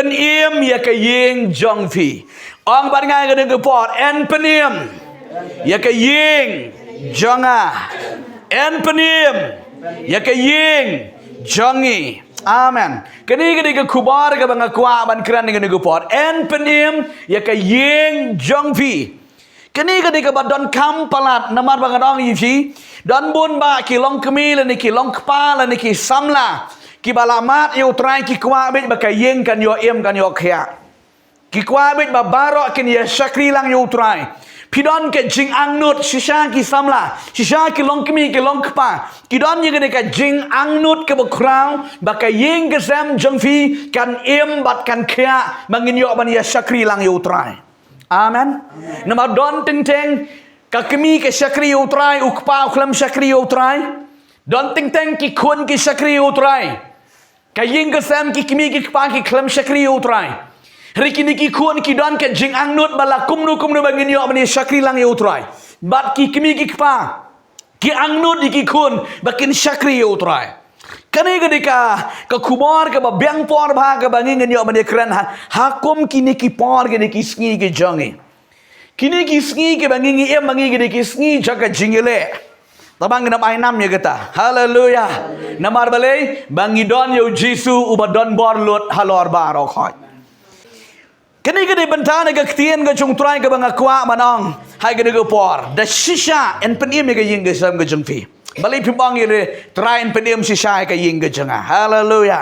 peniem ya ka yeng jong phi ong ban ngai ka de port en peniem ya ka yeng jonga en peniem ya ka yeng jongi amen kani ka kubar ka bang kwa ban kran dengan ke port en peniem ya ka yeng jong phi kani ka badon kam palat namar bang dong yi phi don bun ba ki long kemi le ni ki long kpa le ni ki samla ki balamat yo trai ki kwa bet ba ka yeng kan yo em kan yo khia ki kwa bet ba barok kin ya shakri lang yo trai pidon ke jing angnut shisha ki samla shisha ki long kemi ki long kpa ki don ye ka jing angnut ke ba krau ba ka yeng ke sam jong fi kan em bat kan khia mangin yo ban ya shakri lang yo trai amen nama don ting teng ka kemi ke shakri yo trai ukpa uklam shakri yo trai don ting teng ki khun ki shakri yo trai ka ying ke sam ki kimi ki pa ki klam shakri utrai rikini ki khun ki don ke jing angnut bala kumnu bangin yo mani shakri lang utrai bat ki kimi ki pa ki angnut ki khun bakin shakri utrai kani gadika ka kubar ka ba biang por ba ka bangin yo mani kran hakum kini ki por ke ki sngi ke jongi kini ki sngi ke bangin em bangi ke ki sngi jaka jingile tabang nam ay nam ya kita haleluya namar balay bangidon yo jisu ubadon bor lut halor baro khoi kani gede bentana ga ktien ga chung trai ga banga kwa manong hai ga ga por da shisha en penim ga ying ga sam ga chung fi balay pimbang ile trai en penim shisha ga ying ga janga haleluya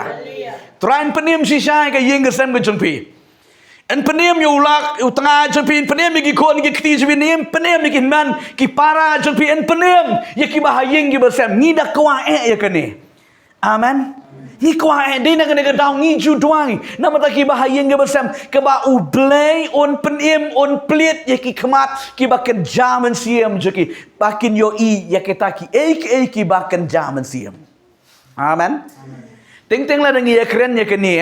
trai en penim shisha ga ying ga sam ga chung fi en penem yo lak yo tengah jempi penem gi kon gi kti jempi nem penem gi man ki para jempi en penem ya ki bahayeng gi bersam ni dak kwa ya kene amen ni kwa di na kene dau ni ju duang na mata ki bahayeng gi bersam ke ba u blay on penem on plit ya ki khamat ki baken jaman siem jeki bakin yo I ya kita ki ki baken jaman siem amen ting ting la ngi ya kren ya kene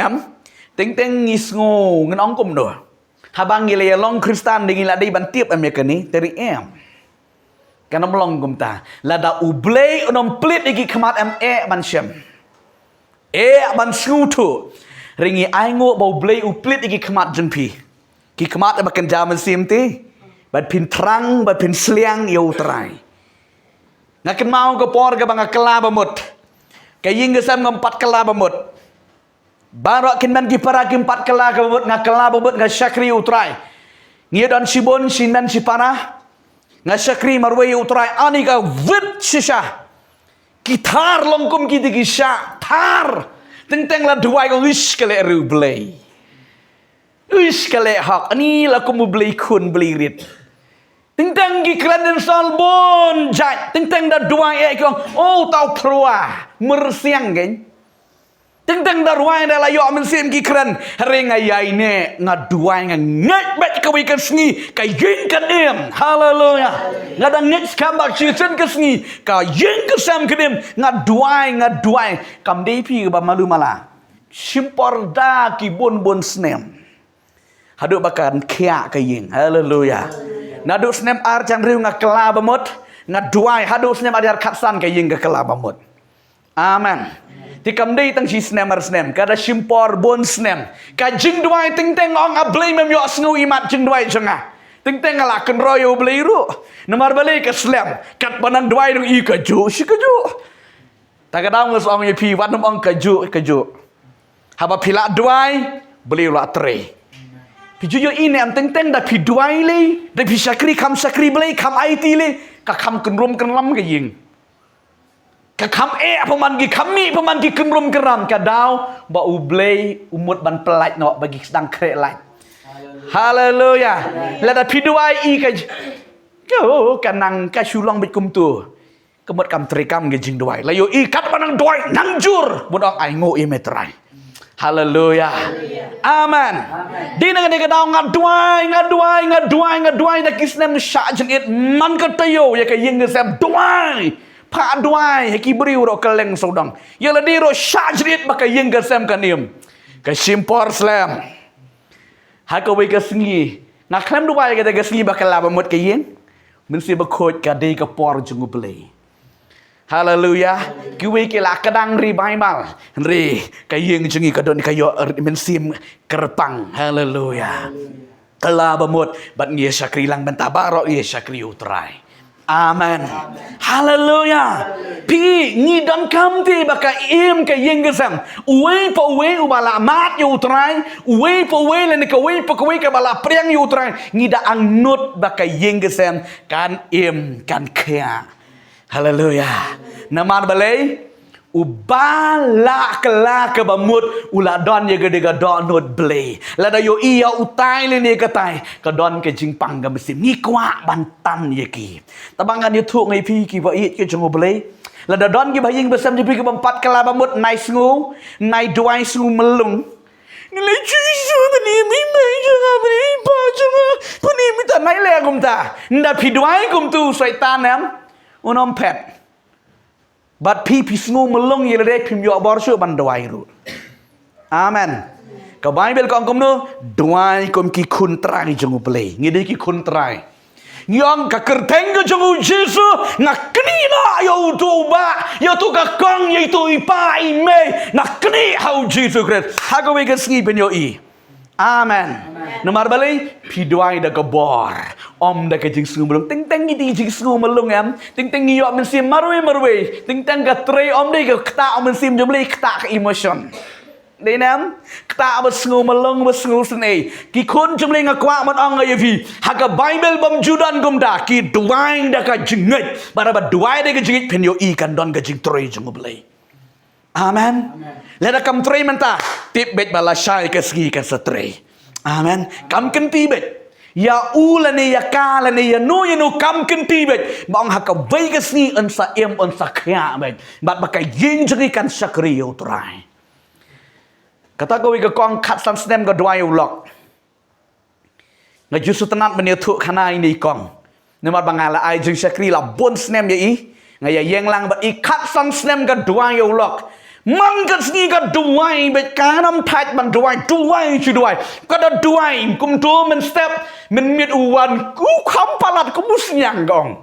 Teng ngisngo ngenong kum do. Habang gile long Kristan dengan ladai bantiap Amerika ni teri em. Karena melong kum ta. Lada ublay onom plit lagi kemat ban syam. Ban snutu. Ringi aingo bau blay uplit lagi kemat jempi. Ki kemat makan jaman sim ti. Bad pin terang, bad pin seliang yo terai. Ngaken mau ke por ke banga kelaba mut. Kaying gesam ngompat kelaba mut. Barok kinman ki para ki 4 kala ka bobot nga kala bobot nga syakri utrai. Ngia dan sibon sinan si panah nga syakri marway utrai ani ka vit shisha. Kitar longkum ki di sya tar. Teng la duai ko wish kale ru blay. Wish kale hak ani la ko mu blay kun blay rit. Teng ki kran salbon jat. Teng da duai ko oh tau prua mersiang gen. Teng da ruai da la yo men sim ki kran ring ayai ne ngaduai ngat bet ka wi kan sngi ka yin kan em haleluya ngadang next kam bak chi chen ka sngi ka yin ka sam kedim ngaduai kam dei pi ba malu mala simpor da ki bon snem hadu bakan khia ka yin haleluya nadu snem ar chan riu ngakla bamot ngaduai hadu snem ar khatsan ka yin ka kala bamot amen tikam dei tang si snem kada simpor bon snem ka jing duai ting ong ablay mem yo sngu imat jing duai janga ting ala ken royo blay ru namar balay ka slem kat banang duai dong I kaju si kaju tagadang ngus ong pi wat nom ong kaju haba pila duai blay la tre piju yo ini am ting da pi duai le da pi sakri blay kam IT le ka kam ken rum ken lam ka ying Kakam paman gi kami paman gi kemrum keram kadau ba ublay umut ban pelat no bagi sedang krek light. Haleluya. Lada piduai I ka ko kanang ka sulong bit kum tu. Kemut kam trikam ge jing duai. La yo I kat banang duai nang jur budok ai ngo I metrai. Haleluya. Amen. Di nang ne kadau ngaduai da kisnem sha jeng it man ka tayo ya ka yeng sem duai. Pa duai heki beri ro keleng sodang. Ya la diro syajrit baka yeng ka sem kanim. Ka simpor slam. Ha ka we ka sngi. Na klem duai ka sngi baka la bamot ka yeng. Men si ba khoj ka dei ka por jungu play. Haleluya. Kiwi kila kadang revival. Ri kayeng jengi kadon kayo mensim kerpang. Haleluya. Kala bamut bat ngia syakri lang bentabaro ngia syakri utrai. Amen. Haleluya. Pi ni dan kam ti baka im kayeng gesam. Uwe pa uwe ubala mat yu utrai. Uwe pa uwe le ka uwe pa uwe ka bala priang yu utrai. Ni da ang nut baka yeng gesam kan im kan kya. Haleluya. Namar balay ubala kala ke bamut uladon ye gede gadon not blay. Lada yo iya utai le ne katai kadon ke jingpang ga mesim ni kwa bantan ye ki. Tabangan yo thuk ngai pi ki ba it ke jongo blay. Lada don ki baying besam je pi ke bampat kala bamut nai sngu nai duai sngu melung. Nilai Jesus pani mi mai jangan beri pa jangan pani mi ta nai le kum ta. Nda pi duai kum tu syaitan nam. Unom pet. But people sngu melung ye le pim yo bor shu ban dwai ru. Amen. Ka Bible kong kum no dwai kum ki kun trai jongu play. Ngi de ki kun trai. Nyong ka kerteng ke jongu Jesu nak kni na yo tu ba yo tu ka kong ye tu ipa i me nak kni how Jesus Christ. Ha ko we ke sngi ben yo i. Amen. Nomor balai pidwai da kebor. Om da ke jing sngu melung ting ting ni jing sngu melung em. Ting ting yo mensim marwe. Ting ting ka tre om dei ka kta om mensim jomlei kta ka emotion. Dei nam kta ba sngu melung ba sngu sne. Ki kun jomlei ngakwa man ong ye vi. Ha ka Bible bam judan gum da ki dwai da ka jinget. Bara ba dwai da ka jingit pen yo i kan don ka jing tre jong blei. Amen. Leda kam tre menta tip bet bala syai ke segi ke setre. Amen. Kam kenti bet. Ya ulane ya kalane ya no kam kenti bet. Bang haka vai ke segi unsa em unsa kya bet. Bat bakai yin jeri kan sakri yo trai. Kata ko wi ke kong kat san snem ga dwai ulok. Nga jusu tenat menyetu kana ini kong. Nemat bangala ai jeng sakri la bon snem ye i. Nga ya yeng lang bat i kat san snem ga dwai ulok. Man kan sini kan duai bet kanam tat ban duai chu duai kada duai kum tu men step men mit uwan ku kham palat ku musnyang gong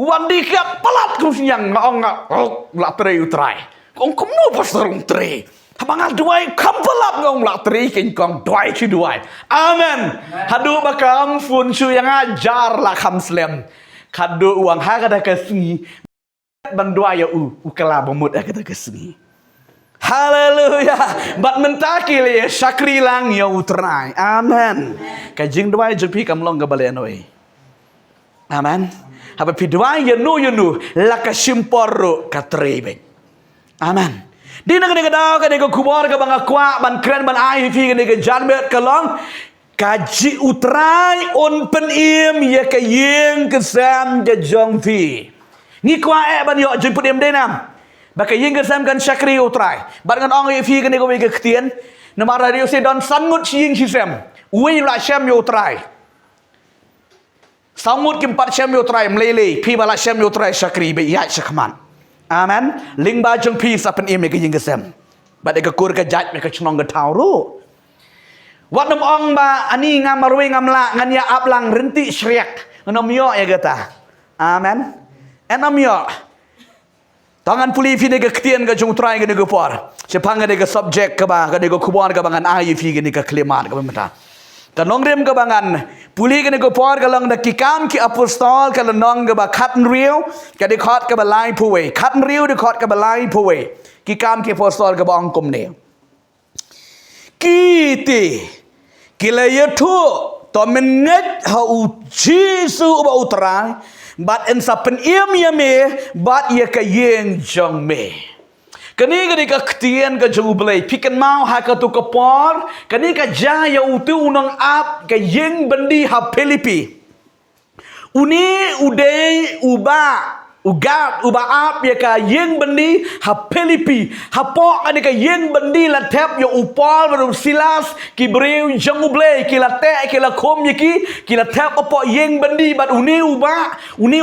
wan di ka palat ku musnyang ngong la tre utrai kong kum no pasarung tre habangal duai kham palat ngong la tre kin kong duai chu duai amen hadu bakam fun chu yang ajar la kham slem kadu uang ha kada ka sini bandua ya ukala bamut kata kesini. Haleluya. Bat mentaki le syakri lang ya utrai. Amen. Kajing dua jepi kam long ga bale anoi. Amen. Haba pi dua ya nu la ka simpor ka trebe. Amen. Di na ka daw ka ko kubor ka bang kwa ban kren ban ai fi ka janbet ka long kaji utrai on pen im ya ka yeng kesam ja jong fi. Ni kwa ban yo jin pudem de nam ba ka ying sam kan syakri utrai ban kan ong ye fi kan ko we ka ktien na ma radio se don san ngut ying si sam we la sam yo utrai samut kim pat sam yo utrai mlele pi bala sam yo utrai syakri be ya sakman amen ling ba jong pi sa pen im ka ying sam ba de ka kur ka jaj me ka chnong ka tau ro wat nam ong ba ani ngam marwe ngam la ngan ya aplang renti syriak nom yo ya gata amen enam ya tangan puli fi nega ktien ga jung trai ga nega por sepang ga nega subject ka ba ga nega kubon ga bangan ai fi ga nega klemat ga mata kanong rem ga bangan puli ga nega por ga lang da kikam ki apostol ka lanong ga ba khatn riu ga de khot ga ba lai puwe khatn riu de khot ga ba lai puwe kikam ki apostol ga ba ong kum ne kiti kila yetu to menet ha u jisu ba utrai bat en sapen iam ya me bat ye ka yeng jong me kani ka ka ktien ka jong blai pikan mau ha ka tu ka por kani ka ja ya utu unang ap ka yeng bandi ha Filipi uni udei ugat uba ap ya ka yeng bandi ha Filipi ha po ani ka yeng bandi la tep yo upol baru silas ki breu jong blai ki la te ki la khom ye ki la tep po yeng bandi bat uni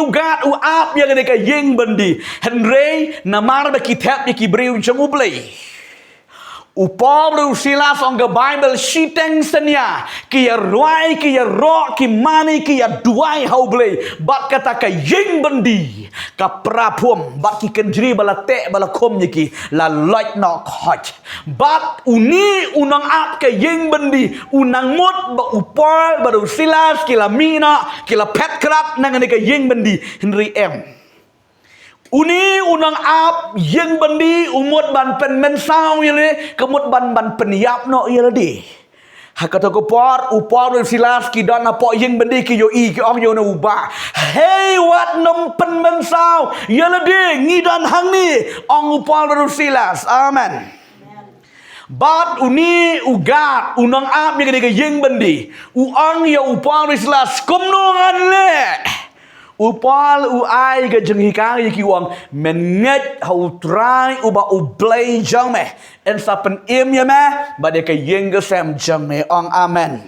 ugat u ap ya ka yeng bandi henrei namar ba ki tep ki breu jong blai Upor Silas on the Bible shiteng senya kia ruai kia ro ki mani kia duai hauble bat kata ka yeng bendi ka prapum bat ki kendri bala te bala kom ki la light no khot bat uni unang ap ka yeng bendi unang mut ba upor ba Silas kila mina kila pet krap nang ka yeng bendi Henry M Uni unang ap yang bendi umut ban pen mensau yele kemut ban peniap no yele di. Hakata ko upor Silas ki dan apa yang bendi ki yo i ki ong yo na uba. Hey wat nom pen mensau yele di ngidan hang ni ong upor Silas. Amen. Bat uni ugat unang ap yang bendi uang yo upor Silas kumnungan le. Upal uai ke jenghikang yaki wang menget hau try uba ublay jang me en sapen im ya me bade ke yeng ke sem jang me ong amen.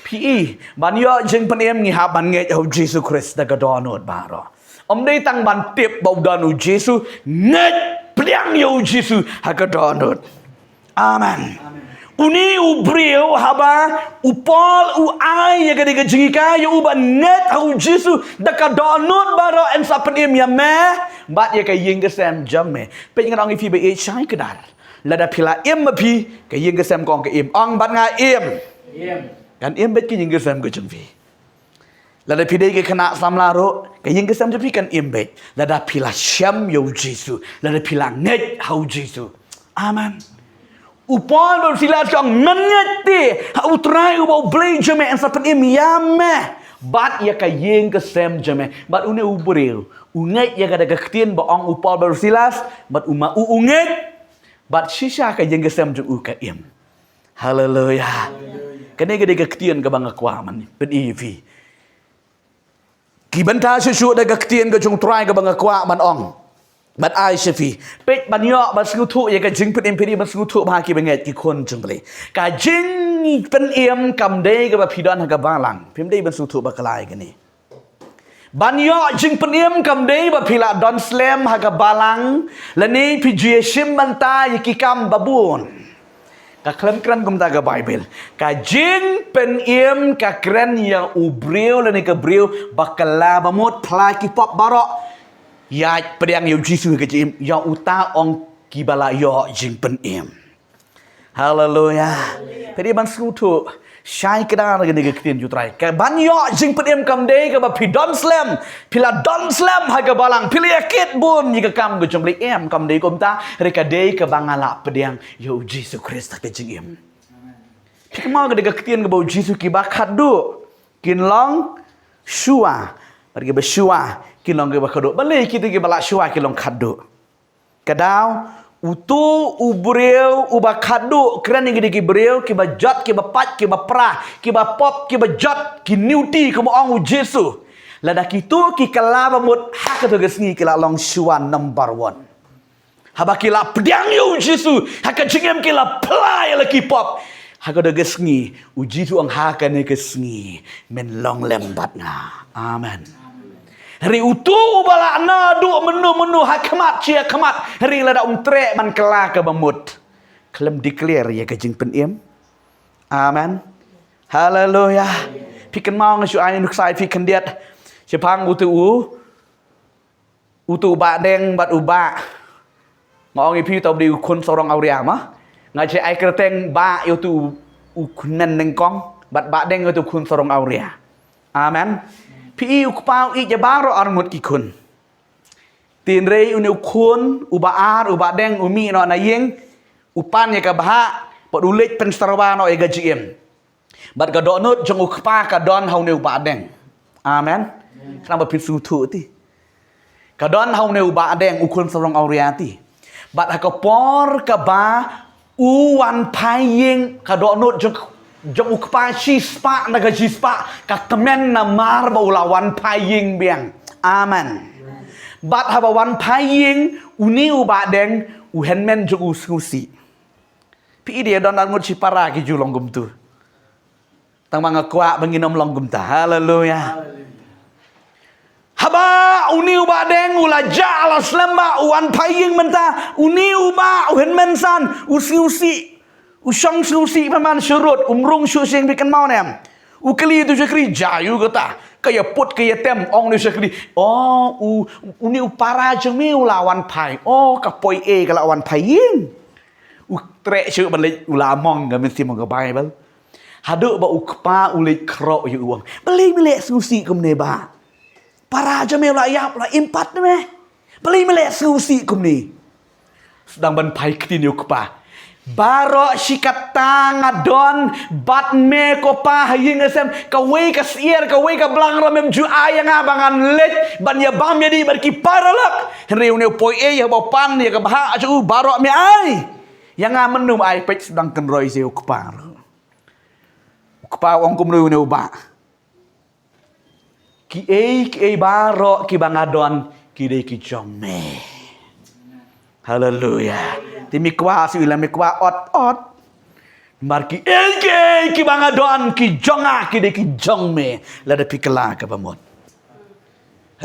Pi ban yo jeng pen im ngi ha ban nget hau Jesus Christ da ka donot baro. Om dei tang ban tip bau danu Jesus nget pliang yo Jesus ha ka donot. Amen. Uni ubriu haba upol uai ya kadi kejingika ya uba net hau Jesu daka donut baro en sapen im ya me bat ya kay ying kesem jamme pe ngang ngi fi be e chai kedar lada pila im ma pi kay ying kesem kong ke im ong bat nga im kan im bet ki ying kesem ke jengfi lada pi dei ke kena samlaro kay ying kesem jepi kan im bet lada pila syam yo Jesu lada pila net hau Jesu amen. Upon Silas kang menyeti utrai ubau blay jeme en sapen im yame bat ya ka yeng kesem jeme bat une ubril unget ya kada gaktien ba ong upon Silas bat uma unget bat shisha ka yeng kesem ju ka im haleluya kene gede gaktien ka banga kwaman pen ivi kibanta susu da gaktien ka jung trai ka banga kwaman ong But I shafi pek banyo ba skutu ya ka jing pen imperi ba skutu ba ki benget ki kon jungle ka jing pen im kam dei ka ba pidon ha ka balang pim dei ba skutu ba kalai gani banyo jing pen im kam dei ba pila don slam ha ka balang lani pijie shim banta ki kam babun ka klem kran kum ta ka bible ka jing pen im ka kran ya ubreu lani ka breu bakala ba mot pla ki pop barok ya pedang yo Jesu ke jim ya uta ong kibala yo jing pen im haleluya pedi ban slutu shai kedar ge ge tin jutrai ka ban yo jing pen im kam dei ka ba pidon slam pila don slam ha ga balang pila yakit bun ni ka kam ge jomli em kam dei kom ta re ka dei ka bangala pedang yo Jesu Christ ke jing im pik ma ge ge tin ge bo Jesu ki ba khadu kin long shua pergi bersua kilong ke bakado balik kita ke balak shua kilong kado kadau utu ubreu ubakado keren yang gede breu ke bajat ke bapat ke bapra ke bapop ke bajat ke niuti ke moong Jesu lada kitu ki kala bamut hak to gesni kila long shua number 1 haba kila pedang yo Jesu hak jengem kila play laki pop hak to gesni uji tu ang hak ne gesni men long lembat nga amen. Hari utu bala na du menu hakmat cia khamat hari lada tre man kela ke bamut klem declare ya ke jing pen im amen haleluya pikan mau ngasyu ai nuk sai pikan diat sepang utu ba deng bat uba mau ngi pi tau di kun sorong auria mah ngai ai kreteng ba yo tu ukunan neng kong bat ba deng yo tu kun sorong auria amen. Pi ukpau i jabaro armut ikun. Tin rei uni ukun ubaar ubadeng umi no na yeng upan ya kabha padulit penstarwa no e gajiem. Bat gadonut jong ukpa kadon haune ubadeng. Amen. Kenapa pisu tu ti? Kadon haune ubadeng ukun sorong auriati. Bat hakapor kaba uwan payeng kadonut jong ukpa shispa naga shispa ka kemen na mar baulawan paying biang amen bat haba wan paying uni ubadeng uhenmen jong uskusi pi dia don ngut sipara ki julong gumtu tang manga kwa banginom long gumta haleluya Haba uniu ba deng ula jala slamba uan paying menta uniu ba uhen mensan usi usong susi paman surut umrung susing bikin mau nem ukeli tu sekri jayu kata kaya put kaya tem ong ni sekri uniu para jemi ulawan pai kapoi kalawan paying utre syuk balik ulamong ga mesti mong Bible haduk ba ukpa ulit kro yu uang beli milek susi kumne ba para jami la yap la impat ni meh beli milek susi kumni sedang ban pai ktin yu kpa baro sikata ngadon bat me kopa haying asem kawe ka sier kawe ka blang ramem ju ayang abangan let ban ya bam ya di barki paralak henry une poi ya bopan ya ka bah acu baro me ai yang menum ai pek sedang kenroi se ukpa ong kumnu ne uba ki baro ki bangadon ki de ki jong me haleluya timi kwa si ulam kwa ot mar ki ki bangadon ki jonga ki de ki jong me la de pikela ka bamot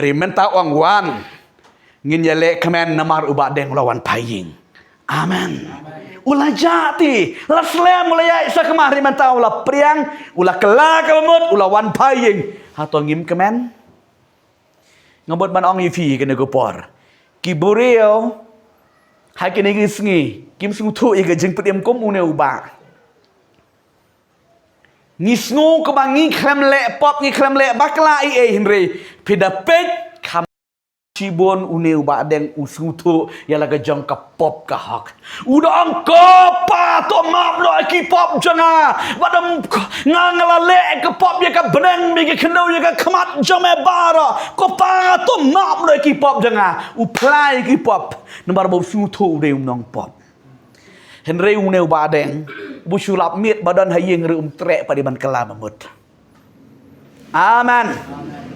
rimenta ong wan ngin yale kemen namar uba deng lawan paying amen ulah jati la slem ulah isa kemari rimenta ulah priang ulah kela ka bamot ulah wan paying hato ngim kemen ngabot ban ong yifi kena gopor ki bureo hai kena gisngi kim sung thu iga jeng pediam kom une uba ngisngu ko bangi klem le pop ngi klem le bakla henry pidapet kam cibon une uba deng usung thu yala ga jong ka pop ka hak udang ko pa to map lo ki pop janga badam ngangala le ka pop ya ka beneng mi kendo ya ka khamat jome bara ko pa to map lo ki pop janga uplai ki pop nomor bo sung thu de nong pop henry une uba deng bu sulap miet badan hayeng re trek padiban kala mamut amen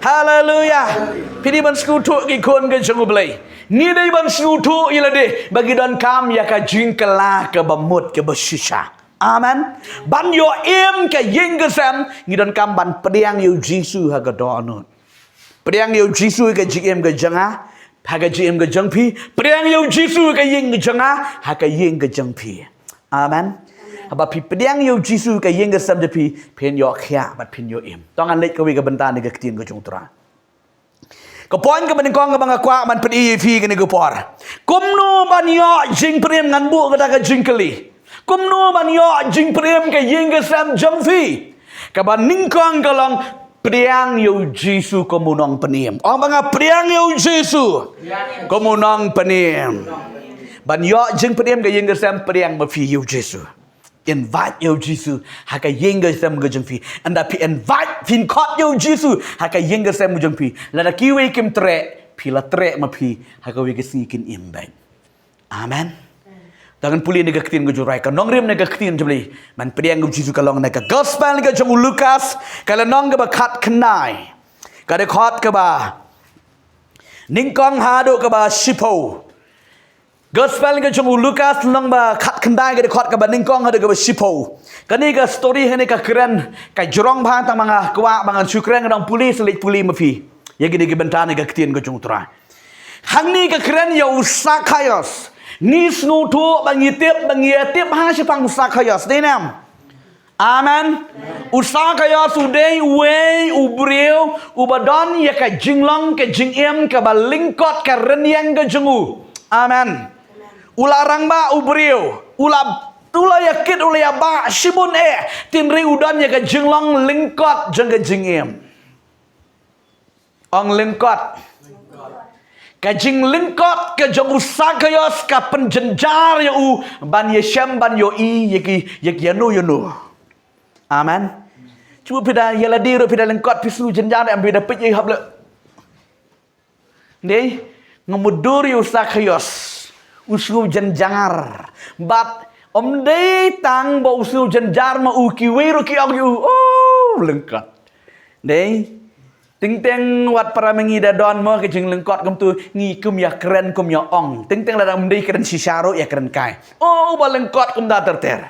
haleluya pidi ban skutu ki kon ke jungu blai ni dai ban skutu ila de bagi don kam ya ka jingkala ke bamut ke besisha amen ban yo em ke yeng ke sam ni don kam ban pediang yo jisu ha ga donut pediang yo jisu ke jim ke janga ha ga jim ke jangpi pediang yo jisu ke yeng ke janga ha ka yeng ke jangpi amen Aba pi pediang yo jisu ka yeng sam de pi pen yo khia bat pin yo im tong an lek ka wi ka benta ni ka ktien ka jung tra ka poin ka ban kong ka bang kwa man pedi fi ka ni ka por kumno ban yo jing prem ngan bu ka ka jing kali kumno ban yo jing prem ka yeng sam jang fi ka ban ning kong ka long pediang yo jisu ko munong penim ong bang pediang yo jisu ko munong penim ban yo jing prem ka yeng sam pediang ma fi yo jisu invite yo jisu haka yenga sam gajang fi anda pi invite fin kot yo jisu haka yenga sam gajang fi la kiwe kim tre pi la tre ma pi haka we gesikin imbang amen dangan puli nega ktin gujurai ka nongrim nega ktin jebli man priang jisu kalong nega gospel nega jong Lukas kala nong ga khat khnai ka de khot ka ba ningkong hado ka ba shipo Gospel ke jong Lukas long ba khat khandai ke khot ka baning kong hade ka sipo kani ka story hene ka keren ka jorong bha tang manga kwa bangan sukren ngam pulis lik puli mafi ya gini ke bentane ka ktien ka jong tra hangni ka keren ya usakayos ni snu tu bangi tiep ha sipang usakayos de nam amen usakayos udei we ubreu ubadon ya ka jinglong ka jingem ka balingkot ka renyang ka jongu amen ularang ba ubriu ula yakit ula ya ba shibun tinri udan ya ka jinglong lingkot jeng ka jingem ong lingkot ka jing lingkot ka jong usakayos ka penjenjar ya u ban yeshem ban yo i yaki yanu amen cuba pida yaladi ro pida lingkot pisu jenjar am pida pit ye hable ni ngemuduri usakayos usu jenjar bat om dei tang bo usu jenjar ma u kiwiru ki og yu lengkot dei ting teng wat para mengi da don mo ke jing lengkot kum tu ngi kum ya keren kum ya ong ting teng la dam dei keren sisaro ya keren kai ba lengkot kum da ter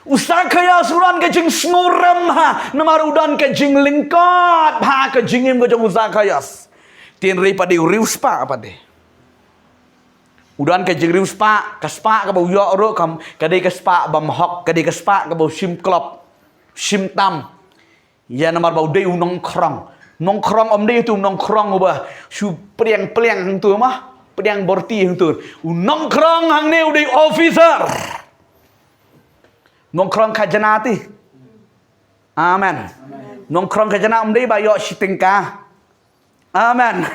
Usakaya suran ke jing smuram ha. Namar udan ke jing lingkot ha ke jingim ke jong usakayas. Tien ri pada rius pa apa deh. Udan ke jing rius pa kaspa ke bau yok ro kam kadai kaspa bam hok kadai kaspa ke bau sim klop sim tam. Ya namar bau dei unong krong. Nong krong om dei tu nong krong ubah. Su priang hang tu mah. Priang borti hang tu. Unong krong hang ne udai officer. Nongkrong khajana ti. Amen. Nongkrong khajana umdai bayo shitingka. Amen.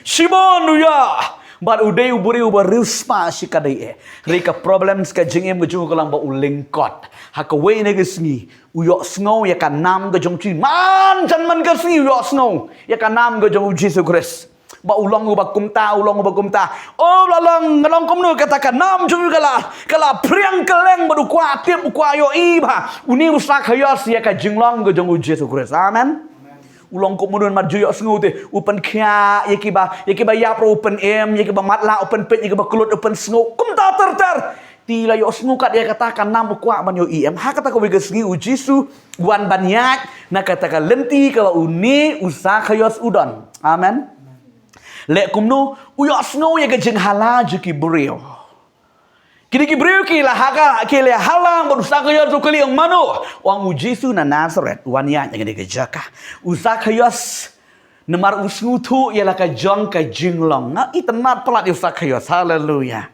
Shimon uya. But udai uburi uba rispa shikadai. Rika problems ka jingem ka jungo kalang ba ulingkot. Haka way na gasngi. Uyo snow ya ka nam ka jong chi. Man chan man gasngi uyo snow. Ya ka nam ka jong Jesus Christ. Ba ulang ubah kumta. Oh lalong kumnu katakan nam jung kala priang keleng badu kwa tip kwa yo iba. Uni usak hayas ya ka jinglong go jung Jesus Christ. Amen. Ulang kumnu mar juyo sngu te upen kya yakiba ya pro upen yakiba matla upen pet yakiba kulut upen sngu kumta ter. Tila yo sngu kat ya katakan nam kwa ban yo ha kata ko bigasgi ujisu wan banyak na katakan lenti ka uni usak hayas udon. Amen. Lek kumno uyok snow ya kejeng hala juki brio. Kini ki brio ki lah haka ki le halang berusaha kaya tu kali yang mano. Wang ujisu na Nazareth wanya yang kini kejaka. Usaha kaya nemar usnu tu ialah kejong kejinglong. Nga itenat pelat usaha kaya. Haleluya.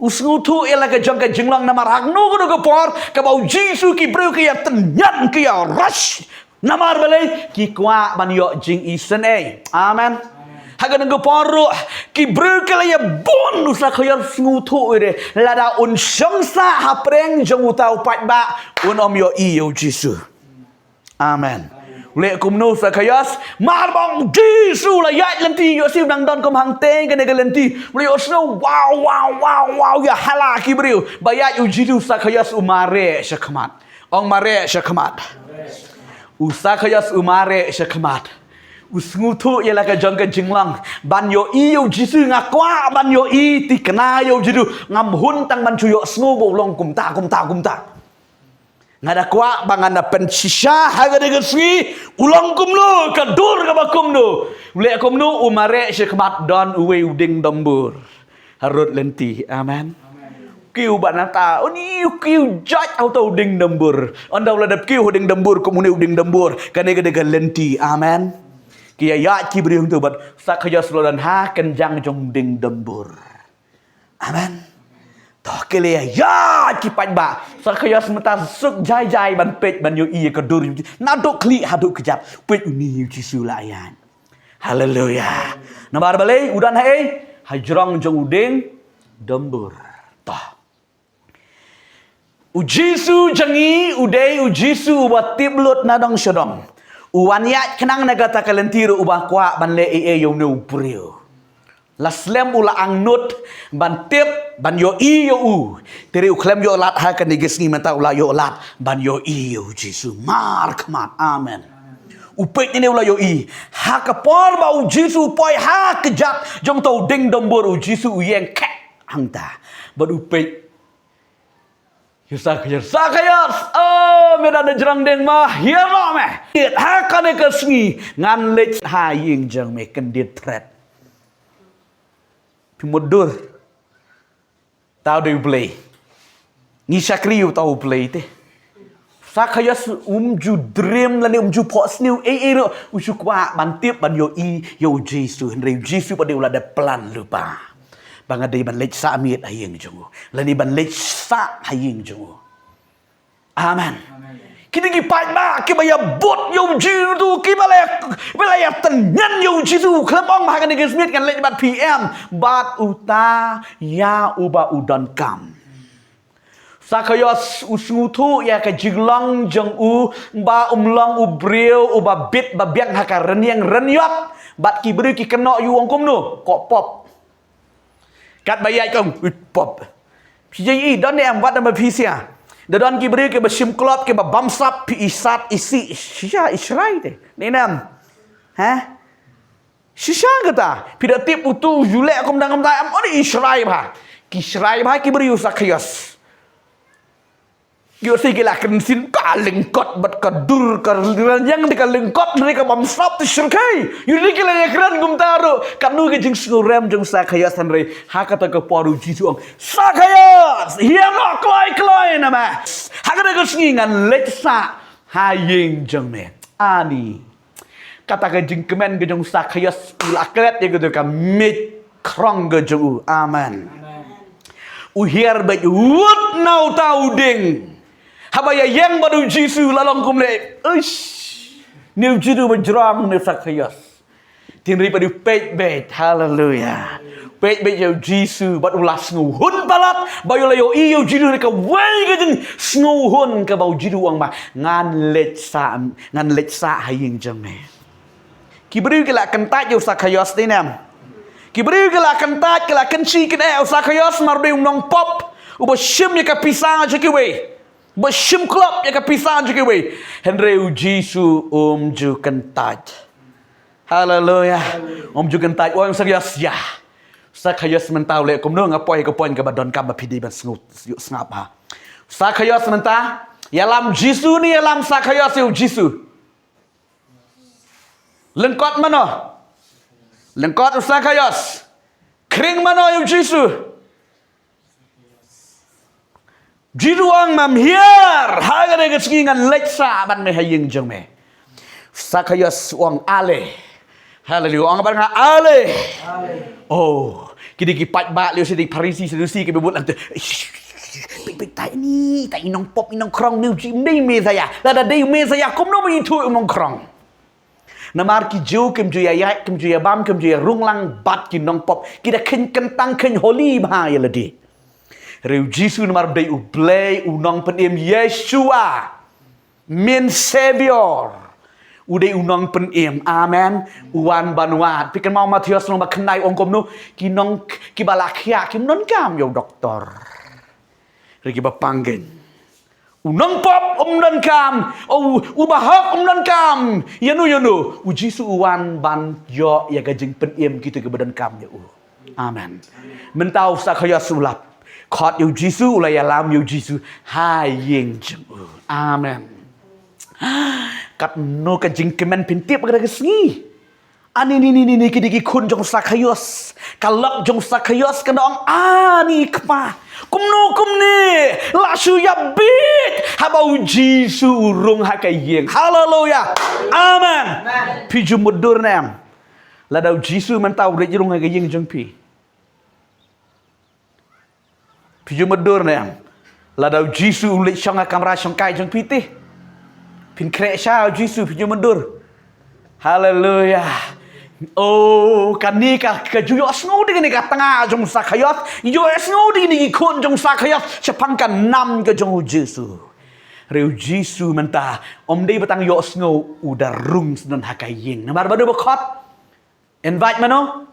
Usnu tu ialah kejong kejinglong nemar hak nu kudu kepor kabau Jisu ki brio ki ya tenyan ki ya rush. Namar balai ki kwa ban yok jing isen Amen. Hagan nang poru ki brukala ya bon usa khayar snguthu ire lada un shangsa hapreng jong utau pat ba un om yo i yo Jisu. Amen. Le kumno sa khayas mar bong Jisu la ya lenti yo sim dang don kom hang teng ke lenti le yo snow wow ya hala ki briu bayat yo Jisu sa khayas umare shakmat. Ong mare shakmat. Usa khayas umare shakmat. Usngutu ialah ka jong ka jinglang ban yo i yo Jisu ngakwa ban yo i ti kena yo Jisu ngam hun tang ban chuyo sngu bo long kumta ngada kwa bangana pen shisha haga de gesgi ulang kumlo ka dur ka bakumno le kumno umare shekmat don uwe uding dombur harut lenti amen kiu banata oni kiu jaj auto uding dombur onda uladap kiu uding dombur kumune uding dombur kane gede lenti amen. Kia ya kibri untuk buat sakaya selodan ha kenjang jong ding dembur. Amen. Toh kele ya kipat ba sakaya semeta suk jai ban pet ban yo iya kedur naduk kli haduk kejap pet uni Jisu layan. Haleluya. Nambar balai udan hai hajrong jong uding dembur. Toh Ujisu jangi udai ujisu buat tiblut nadong syadong. Uwanyat kenang negata kalentiru ubah kwa ban le yo no brio. Laslem ula angnut ban tip ban yo yo u. Tiri uklem yo lat ha kan digesni menta ula yo lat ban yo yo Jisu mar kmat amen. Upet ini ula yo ha kapor ba u Jisu poi ha kejat jong tau ding dombor u Jisu uyeng kek hangta. Ban upet Sakayas, medan jerang deng mah, ya lo meh. Hakane kesni ngan lech haying jang meh kendit threat. Pimudur, tahu dia play. Ni sakriu tahu play te. Sakayas ju dream lani ju pos new ro uju kwa mantip ban yo Jisu Henry Jisu pada ulah ada plan lupa. Bangadai ban lech sa amit haying jongo. Lani ban lech sa haying jongo. Amen. Kini gipat ba kibaya bot yo Jisu ki balaya tenyan yo Jisu klebong makan di gesmit kan lech bat PM bat uta ya uba udan kam. Sakayos usngutu ya ka jiglong jong u ba umlong u breu uba bit ba biang haka renyang renyot bat ki beri ki kena yu wong kumno kok pop. Kat bayai kong pop. Pijai don em wat nama pisia. Dadon ki beri ki besim klop ki ba bamsap pi isat isi shisha israi te. Nenam. Ha? Shisha kata. Pida tip utu jule akum dangam tayam oni israi ba. Ki israi ba ki beri usakayos. Yo si kila kensin kalengkot bat kadur yang di kalengkot mereka bamsap tisirkai. Yuri kila yakran gumtaro kanu ke jing sngurem jong Sakayos hanre hakata ke poru jisuang Sakayos hiang kloi nama hakata ke sngingan leksa hayeng jong me ani kata ke jing kemen ke jong Sakayos ulaklet ya gitu ka mit krong ke jong amen. Uhiar baik wut nau tau ding. Habaya yang baru Jisu lalong kumle. New jidu berjerang ni Sakayos. Tinri pada pet. Haleluya. Pet yo Jisu bat ulas nguhun balat. Bayo layo iyo jidu ka wai ka jeng nguhun ka bau jidu ang ma ngan letsa haying jeng ne. Kibri kala kentat yo Sakayos ni nam. Kibri kala kentat kala kenci kena Sakayos marbe nong pop. Uba shim ya ka pisang aja kiwe. Bersim klub ya kepisah juga we. Henry Jisu ju kentaj. Haleluya. Ju kentaj. Orang serius ya. Sakayos mentau le kum nung apa ke poin ke badon kam pidi ban sngut snap ha. Sakayos menta ya lam Jisu ni ya lam Sakayos yu Jisu. Lengkot mana? Lengkot Sakayos. Kring mana yu Jisu? Jiruang mamhiar haga de ngan leksa ban me haying jong me Sakayos wang ale haleluya ang barang ale oh kidi ki pat ba liu sidi Parisi sedusi ke bebut ante pik tai ni tai inong pop inong krong niu jim dei me saya lada dei me saya kum no mi tu inong krong namar ki ju kem ju ya kem ju ya bam kem ju ya runglang bat ki nong pop kida ken kentang ken holy ba ya ladi Reu Jisu namar dei ublei unong penem Yeshua min Savior udei unong penem amen uan banuat pikan mau Matius nong makenai ongkom nu kinong kibalakia kim non kam yo doktor regi bapanggen unong pop non kam ubahak non kam yanu Jisu uan ban yo ya gajeng penem kita ke badan kam ya amen mentau Sakayos sulap Khot yêu Jisu là làm yêu Jisu hai yeng jeng amen kat no ka jing kemen pintip kada kesngi ani ni kidi kun jong Sakayos kalak jong Sakayos kana ong ani kpa kumni la su ya bit habau Jisu urung hakayeng haleluya amen piju mudur nam la dau Jisu mentau re jurung hakayeng jong pi Piju medur ni am. Ladau Jisu ulit syanga kamera syangkai jeng pitih. Pin krek syau Jisu piju medur. Haleluya. Oh, kani ka juyo snow di ni ka tengah jong Sakayos. Yo snow di ni kun jong Sakayos. Sepangkan nam ke jong Jisu. Reu Jisu mentah. Om dei batang yo snow udah rung sedan hakaying. Namar badu bekot. Invite mano?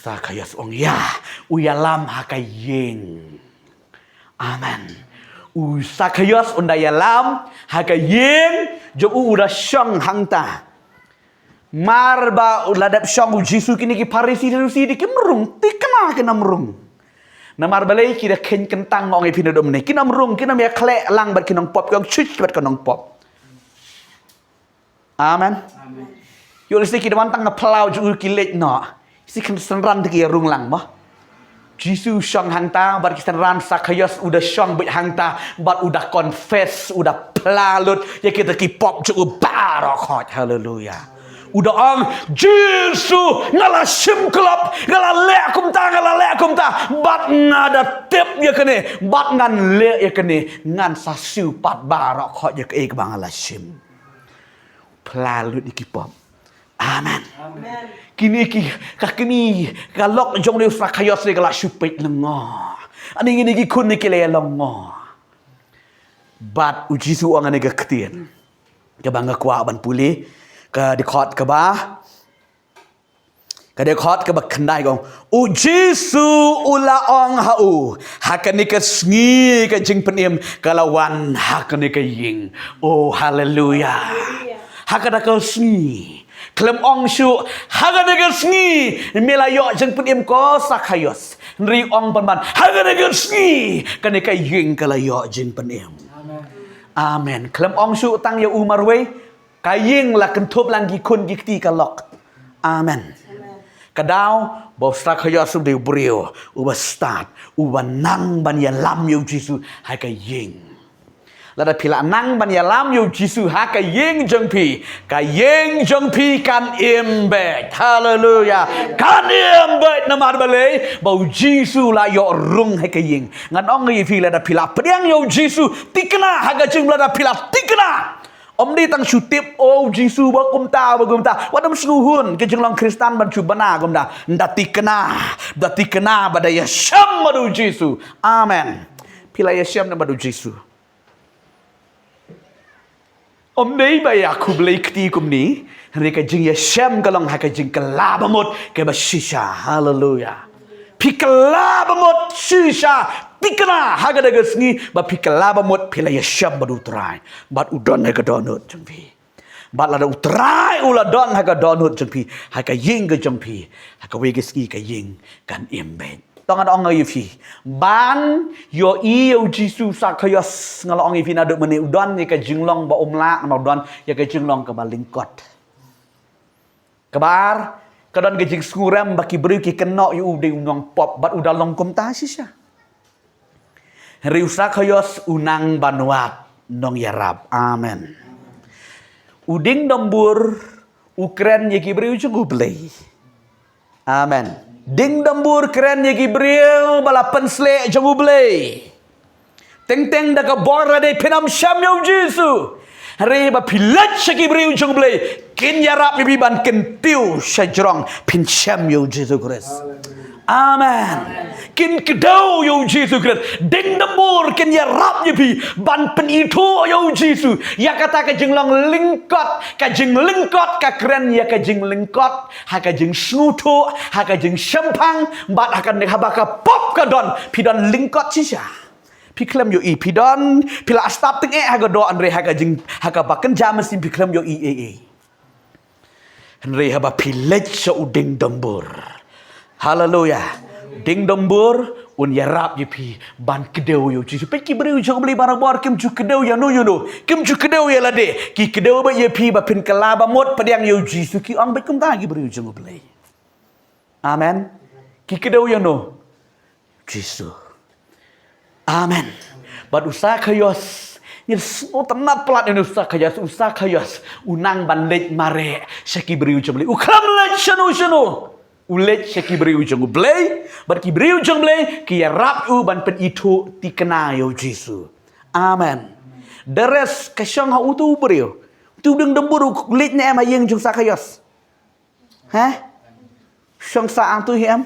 Sakayos ong ya uyalam hakayeng amen Sakayos undayalam hakayeng jo udah syang hangta marba uladap syang Jisu kini ki Parisi sedusi di kimrung tikna kena merung namar balai kira ken kentang ong epina domne kina merung kina me klek lang bat kinong pop kong chuch bat kinong pop amen yo lesti ki dewan tang ngeplau ju kilet no si kan senran teki rung lang mah Jisu syang hangta bar senran Sakayos udah syang bet hangta bat udah confess udah pelalut ya kita ki pop cu barakot haleluya udah ang Jisu ngala sim klub ngala le kum ta bat ngada tip ya kene bat ngan le ya kene ngan sasiu pat barakot ya ke bang ala sim pelalut iki pop amen kini kakini kalok jong le Sakayos le kala supit lengo ani ngini ki kun ni kele lengo bat Jisu ang ani ketien ke bangga kwa ban puli ke dekot ke ba ke dekot ke bakendai gong Jisu ula ong hau hakani ke sngi ke jing penim kalawan hakani ke ying oh haleluya hakada ke sngi Klem ong syu hagadaga sngi melayo jeng penim ko Sakayos ri ong panban hagadaga sngi kane kay yeng kalayo jeng penim Amen. Kelam ong su tang ya umarwe kaying la kentup lang gikun gikti kalok. Amen. Kadau bau strak khaya su de brio uba start uba nang ban ya lam yo Jisu hai kaying. Lada pila nang ban ya lam yo Jisu ha kaying jeng pi kan imbet. Hallelujah. Kan imbet namar balai bau Jisu la yo rung hai kaying. Ngan ong ngi fi lada pila pedang yo Jisu tikna ha ka jeng lada pila tikna. Om đi tăng chủ tiếp ô Giêsu ba công ta what am snu hun ke jeng long Kristan ban chu bana gom da dati kena bada Yeshua madu Giêsu. Amen. Pila Yeshua na madu Giêsu. Om đi ba ya ku blai kti kum ni re ka jeng Yeshua ka long ha ka jeng kala ba mot ke ba shisha. Hallelujah. Pikala ba mot shisha tikna haga daga sngi ba pikala ba mot pila Yeshua madu trai bat udon haga donut jengpi bat la utrai ula don haga donut jengpi haga ying ga jengpi haga wege ski ka ying kan imben tong ada ong yifi ban yo yo Jisu sakayos ngala ong yifi na duk meni udon ni ka jinglong ba umla ma udon ya ka jinglong ka balingkot kabar kadon ke jing skuram baki beri ki kenok yu de unang pop bat udah longkom ta sisa riusak hayos unang banuat nong yarab. Amen. Uding dambur ukren ye kibriu chung ublei. Amen. Ding dambur kren ye kibriu bala pensle chung ublei. Teng teng da ka bora de pinam syam yo Jisu. Hari ba pilat syakibriu chung ublei. Kin yarab bibi ban kentiu syajrong pin syam yo Jisu Christ. Amen. Kin kedau yo Jisu Christ. Ding dambur kin ya rap pi ban pen itu yo Jisu. Ya kata ka jeng long lingkot, ka jeng lingkot ka keren ya ka jeng lingkot, ha ka jeng snutu, ha ka jeng sempang, bat akan habaka pop ka don, pidon lingkot sisa. Piklem yo i pidon, pila astap ting ha ka do andre ha ka jeng ha ka baken jamesin piklem yo i. Andre haba pilet so uding dambur. Hallelujah. Ding dambur un yarap yipi ban kedeu yo Jisu. Pe ki beriu jong beli barang bor kim ju kedeu ya no you know. Kim ju kedeu ya lade. Ki kedeu ba yipi ba pin kala ba mot padang yo Jisu ki ong bet kum ta ki beriu jong beli. Amen. Ki kedeu ya no. Jisu. Amen. Bad usah kayos. Ni semua tenat pelat ini usah kayos unang ban lej mare syaki beriu jong beli. Ukram lej shanu. Ulet syaki beri ujung blay, berki beri ujung blay, ki rap u ban pen itu tikena yo Jisu. Amen. Deres kasyang ha utu beri. Tu deng demburu kulit ne ma yeng jung sakayos. Hah? Syang sa ang tu hiam.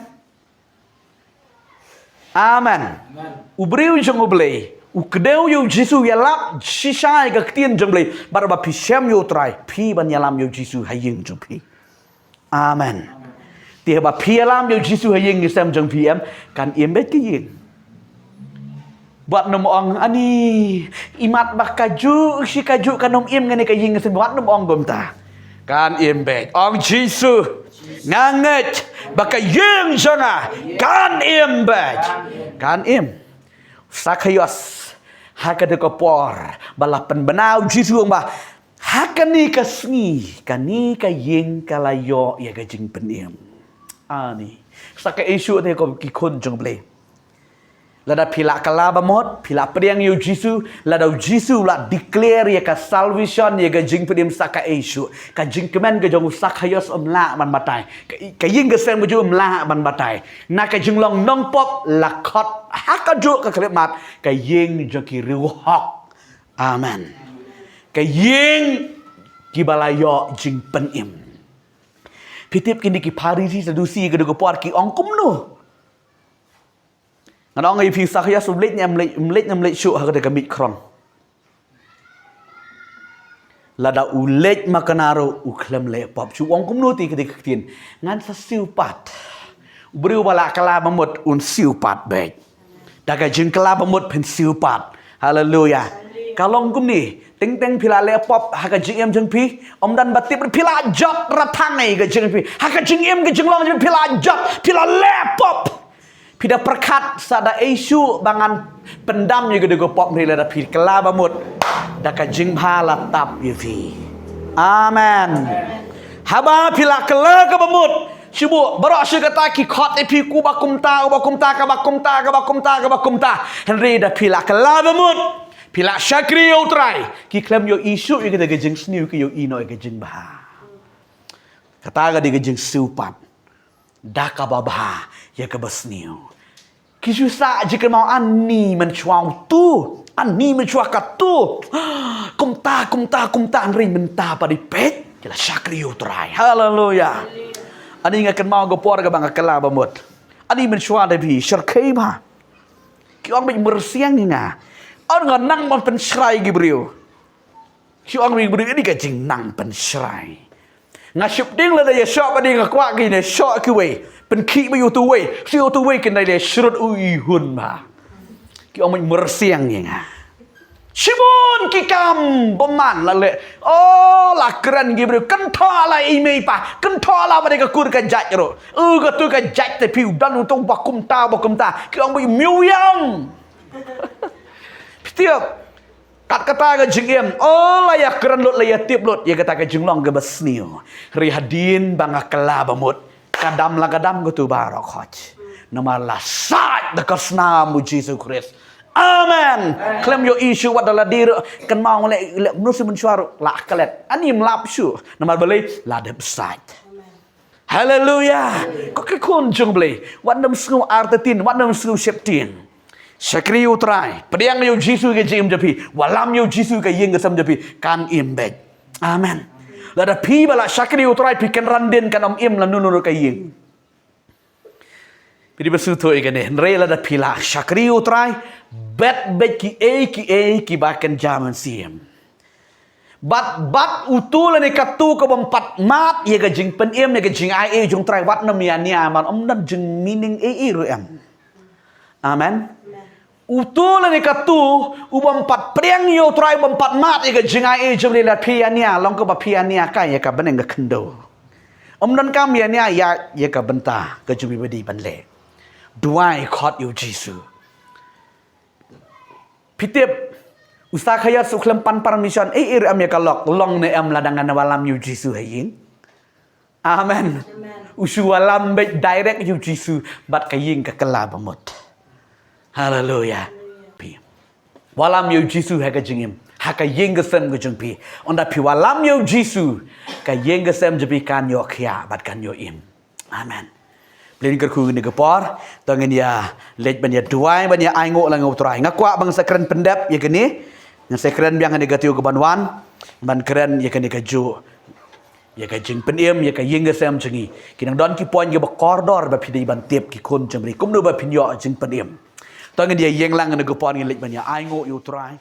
Amen. U beri ujung blay. U kedeu yo Jisu ya lap shisha ga ktien jung blay. Bar ba pi syam yo try. Pi ban yalam yo Jisu ha yeng jung pi. Amen. Tiap apa pialam yo Jisu hayeng ngisam jeng PM kan iembet ke yeng. Buat nom ong ani imat bak kaju si kaju kan nom iem ngene ke yeng ngisam buat nom ong gomta. Kan iembet ong Jisu nganget bak yeng janga kan iembet. Kan im sakayos hakade ko por balapan benau Jisu ba hakani kasni kani ka yeng kalayo ya ka jing penim. Ani saka isu te ko ki khon jong ble lada pila kala ba mot pila priang yo Jisu lada Jisu la declare ya ka salvation ya ga jing pedim saka isu ka jing kemen ga jong sakayos la ban batai ka ying ga sen bu la ban batai na ka jing long nong pop la khot hakaju ka klemat ka ying jo ki riu hok. Amen. Ka ying ki balayo jing penim pitip kini ki parisi sedusi ke dego por ki ongkum no. Ngadong ngai pi sakya sublet nyam lek syu ha ka mit krong. Lada ulet makanaro uklem le pop chu ongkum no ti ke tin ngan sa siu pat. Beriu bala kala mamut un siu pat bek. Daga jing kala mamut pen siu pat. Hallelujah. Kalong kum ni teng pila le pop haka jing em jeng pi om dan batip pila jot ratang ai ga jeng pi haka jing em ga jeng long jeng pila jot pila le pop Pida perkat sada isu bangan pendam juga dego pop mrila da pi kelaba mut da ka jingha la tap yufi. Amen. Haba pila kela ka bamut. Sibu barok si kata ki khot pi ku bakum ta Henry da pila kelaba mut. Pila syakri yo try. Ki klem yo isu yo kita jing sniu ki yo ino ke jing bah. Kata ga di jing supap. Da ka babah ya ke besniu. Kisusa jika mau ani mencuang tu, ani mencuang kat tu. Kumta Henry mentah pada pet. Kila syakri yo try. Haleluya. Ani ngakan mau gopor ga bang kala bamut. Ani mencuang da bi syarkai ba. Ki ong bi mersiang nga. Ong nang mon pen syrai gi brio. Ki ong bi brio ni ka jing nang pen syrai. Nga syup ding la da ya syok adi nga kwa gi ne syok ki we. Pen ki ba yu tu we. Si yu tu we ken dai le shrut ui hun ba. Ki ong bi mersiang nga. Shimon ki kam boman la le. Oh la keren gi brio. Kan tha la i mei pa. Kan tha la ba de ka kur ka jaj ro. Ka tu ka jaj te piu dan tu bakum ta. Ki ong bi miu yang. Tiap kat kata ke jengem oh layak keren lut layak tip lut ya kata ke jenglong ke besniu rihadin banga kala bamut kadam la kadam go tu barok hoj nama la sat de kasna mu Jesus Christ amen klem yo isu wat dala dir kan mau le nusu mensuar la kalet ani mlap su nama beli la de besat haleluya kok ke kun jung beli wat nam snu artetin wat nam snu septin Syakri utrai. Pediang yo Jisu ke jim japi. Walam yo Jisu ke yeng ke sam japi. Kan imbed. Amen. Lada pi bala syakri utrai pi kan randen kan om im la nunur ke yeng. Pidi bersutu ikan ni. Nre lada pi la syakri utrai. Bet ki bakan jaman siem. Bat utul ni katu ke bompat mat ye ke jing pen im ye ke jing ai jung trai wat nam ya ni aman om nan jing meaning ru em. Amen. Utul ni katu ubampat priang yo try bompat mat ye jingai jumli la piania long ko ba piania ka ye ka beneng ka kendo dan kam ye nia ya ye ka benta ka jumi bedi banle duai khot yo Jisu pitip usta khayat sukhlam pan permission ir am ye ka lok long ne am ladangan walam yo Jisu hayin amen usu walam be direct yo Jisu bat ka yin ka kala bamut Haleluya. Pi. Walam yo Jisu ha ka jingim. Ha ka yeng gesem ke jung pi. Onda pi walam yo Jisu ka yeng gesem jepi kan yo khia bat kan yo im. Amen. Blen ker ku ni ke por tangen ya lej ban ya duai ban ya ai ngo la ngau trai. Ngakwa bang sakren pendap ya kini. Yang sakren biang ni gatiu ke banwan. Ban keren ya kini ka ju. Ya ka jing penim ya ka yeng gesem jengi. Kinang don ki poin ke ba kordor ba pi dei ban tiep ki kun jemri. Kum no ba pin yo jing penim. Tangan dia yang lang na gupon ngilik banya ai ngo yu try